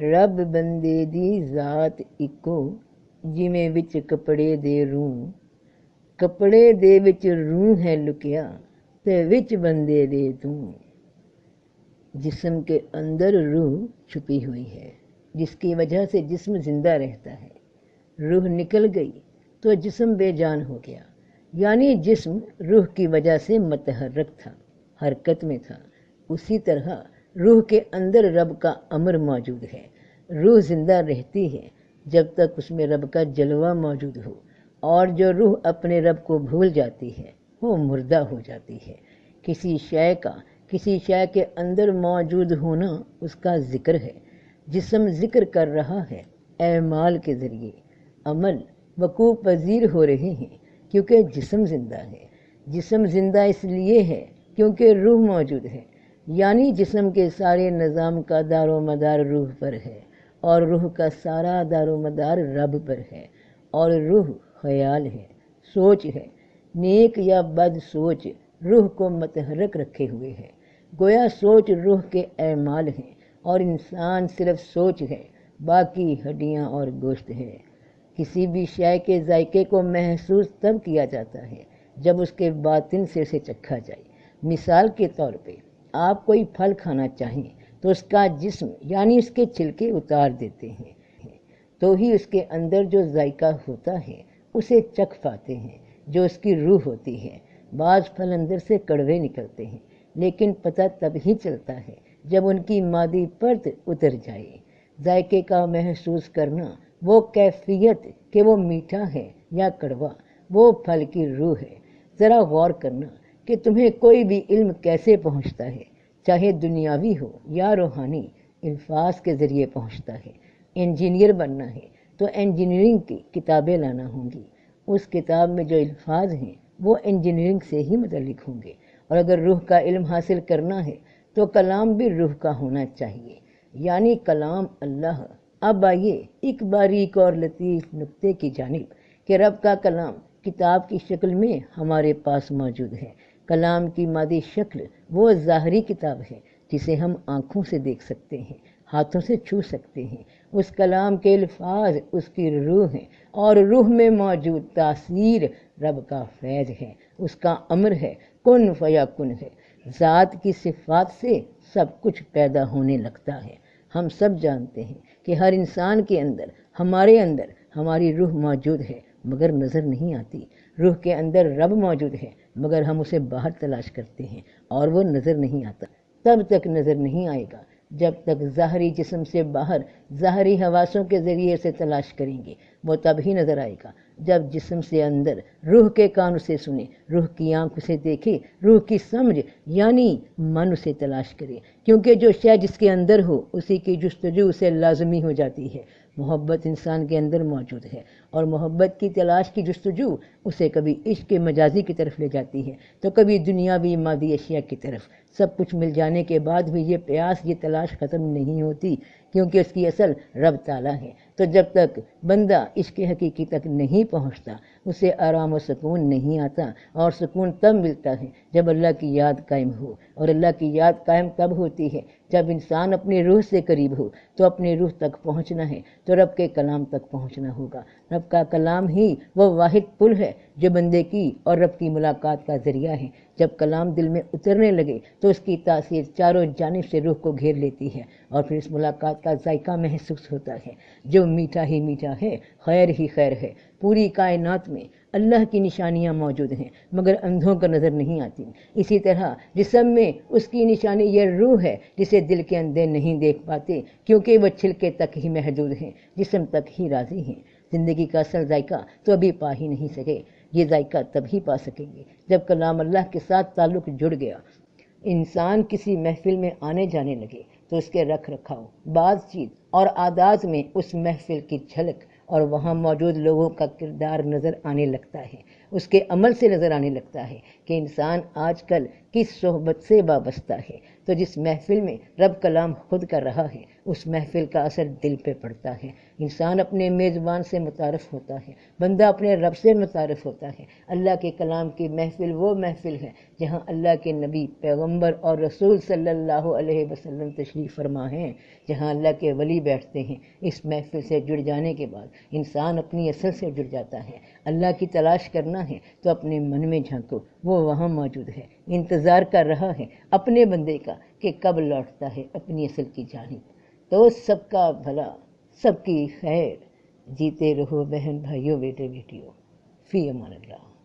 ਰੱਬ ਬੰਦੇ ਦੀ ਜ਼ਾਤ ਇੱਕੋ, ਜਿਵੇਂ ਵਿੱਚ ਕੱਪੜੇ ਦੇ ਰੂਹ। कपड़े दे विच रूह है लुकिया, ते विच बंदे दे तू। जिस्म के अंदर रूह छुपी हुई है, जिसकी वजह से जिस्म जिंदा रहता है। रूह निकल गई तो जिस्म बेजान हो गया, यानी जिस्म रूह की वजह से मतहर्रक था, हरकत में था। उसी तरह रूह के अंदर रब का अमर मौजूद है। रूह जिंदा रहती है जब तक उसमें रब का जलवा मौजूद हो, और जो रूह अपने रब को भूल जाती है वो मुर्दा हो जाती है। किसी शय का किसी शय के अंदर मौजूद होना उसका जिक्र है। जिस्म जिक्र कर रहा है एमाल के ज़रिए। अमल वकूफ़ पजीर हो रहे हैं क्योंकि जिस्म ज़िंदा है। जिस्म ज़िंदा इसलिए है क्योंकि रूह मौजूद है, यानी जिस्म के सारे निज़ाम का दारो मदार रूह पर है, और रूह का सारा दारो मदार रब पर है। और रूह ख्याल है, सोच है। नेक या बद सोच रूह को मतहरक रखे हुए है। गोया सोच रूह के ऐमाल हैं, और इंसान सिर्फ सोच है, बाकी हड्डियाँ और गोश्त है। किसी भी शय के जायके को महसूस तब किया जाता है जब उसके बातिन से उसे चखा जाए। मिसाल के तौर पे आप कोई फल खाना चाहें तो उसका जिस्म यानी उसके छिलके उतार देते हैं, तो ही उसके अंदर जो जायका होता है उसे चख पाते हैं, जो उसकी रूह होती है। बाज़ फल अंदर से कड़वे निकलते हैं, लेकिन पता तब ही चलता है जब उनकी मादी परत उतर जाए। जायके का महसूस करना, वो कैफियत कि वो मीठा है या कड़वा, वो फल की रूह है। ज़रा गौर करना कि तुम्हें कोई भी इल्म कैसे पहुँचता है, चाहे दुनियावी हो या रूहानी, अल्फाज के ज़रिए पहुँचता है। इंजीनियर बनना है तो इंजीनियरिंग की किताबें लाना होंगी। उस किताब में जो अल्फाज हैं वो इंजीनियरिंग से ही मुतल्लिक होंगे। और अगर रूह का इल्म हासिल करना है तो कलाम भी रूह का होना चाहिए, यानी कलाम अल्लाह। अब आइए एक बारीक और लतीफ़ नुक्ते की जानिब कि रब का कलाम किताब की शक्ल में हमारे पास मौजूद है। कलाम की मादी शक्ल वो ज़ाहरी किताब है जिसे हम आँखों से देख सकते हैं, हाथों से छू सकते हैं। उस कलाम के अल्फाज उसकी रूह हैं, और रूह में मौजूद तासीर रब का फैज़ है, उसका अमर है, कुन फयाकुन है। ज़ात की सिफ़ात से सब कुछ पैदा होने लगता है। हम सब जानते हैं कि हर इंसान के अंदर, हमारे अंदर हमारी रूह मौजूद है, मगर नज़र नहीं आती। रूह के अंदर रब मौजूद है, मगर हम उसे बाहर तलाश करते हैं और वो नज़र नहीं आता। तब तक नज़र नहीं आएगा जब तक ज़ाहरी जिस्म से बाहर ज़ाहरी हवासों के ज़रिए से तलाश करेंगे। वो तब ही नज़र आएगा जब जिस्म से अंदर रूह के कान उसे सुने, रूह की आँख उसे देखे, रूह की समझ यानी मन उसे तलाश करे। क्योंकि जो शय जिसके अंदर हो उसी की जुस्तजू उसे लाजमी हो जाती है। मोहब्बत इंसान के अंदर मौजूद है, और मोहब्बत की तलाश की जुस्तजू उसे कभी इश्क मजाजी की तरफ ले जाती है तो कभी दुनियावी मादी अशिया की तरफ। सब कुछ मिल जाने के बाद भी ये प्यास, ये तलाश ख़त्म नहीं होती, क्योंकि उसकी असल रब ताला है। तो जब तक बंदा इश्क हकीकी तक नहीं पहुँचता उसे आराम और सुकून नहीं आता। और सुकून तब मिलता है जब अल्लाह की याद कायम हो, और अल्लाह की याद कायम तब होती है जब इंसान अपनी रूह से करीब हो। तो अपनी रूह तक पहुँचना है तो रब के कलाम तक पहुँचना होगा। रब का कलाम ही वो वाहिद पुल है जो बंदे की और रब की मुलाकात का ज़रिया है। जब कलाम दिल में उतरने लगे तो उसकी तासीर चारों जानिब से रूह को घेर लेती है, और फिर इस मुलाकात का जायका महसूस होता है जो मीठा ही मीठा है, खैर ही खैर है। पूरी कायनात में अल्लाह की निशानियाँ मौजूद हैं, मगर अंधों को नज़र नहीं आती। इसी तरह जिस्म में उसकी निशानी ये रूह है जिसे दिल के अंधे नहीं देख पाते, क्योंकि वह छिलके तक ही महदूद हैं, जिस्म तक ही राज़ी हैं। ज़िंदगी का असल जायका तो अभी पा ही नहीं सके। ये जायका तभी पा सकेंगे जब कलाम अल्लाह के साथ ताल्लुक़ जुड़ गया। इंसान किसी महफिल में आने जाने लगे तो उसके रख रखाव, बातचीत और आदात में उस महफिल की झलक और वहाँ मौजूद लोगों का किरदार नज़र आने लगता है। اس کے عمل سے نظر آنے لگتا ہے کہ انسان آج کل کس صحبت سے وابستہ ہے۔ تو جس محفل میں رب کلام خود کر رہا ہے اس محفل کا اثر دل پہ پڑتا ہے۔ انسان اپنے میزبان سے متعارف ہوتا ہے، بندہ اپنے رب سے متعارف ہوتا ہے۔ اللہ کے کلام کی محفل وہ محفل ہے جہاں اللہ کے نبی، پیغمبر اور رسول صلی اللہ علیہ وسلم تشریف فرما ہیں، جہاں اللہ کے ولی بیٹھتے ہیں۔ اس محفل سے جڑ جانے کے بعد انسان اپنی اصل سے جڑ جاتا ہے۔ اللہ کی تلاش کرنا ہے تو اپنے من میں جھانکو، وہ وہاں موجود ہے، انتظار کر رہا ہے اپنے بندے کا کہ کب لوٹتا ہے اپنی اصل کی جانب۔ تو سب کا بھلا، سب کی خیر، جیتے رہو بہن بھائیوں، بیٹے بیٹیوں، فی امان اللہ۔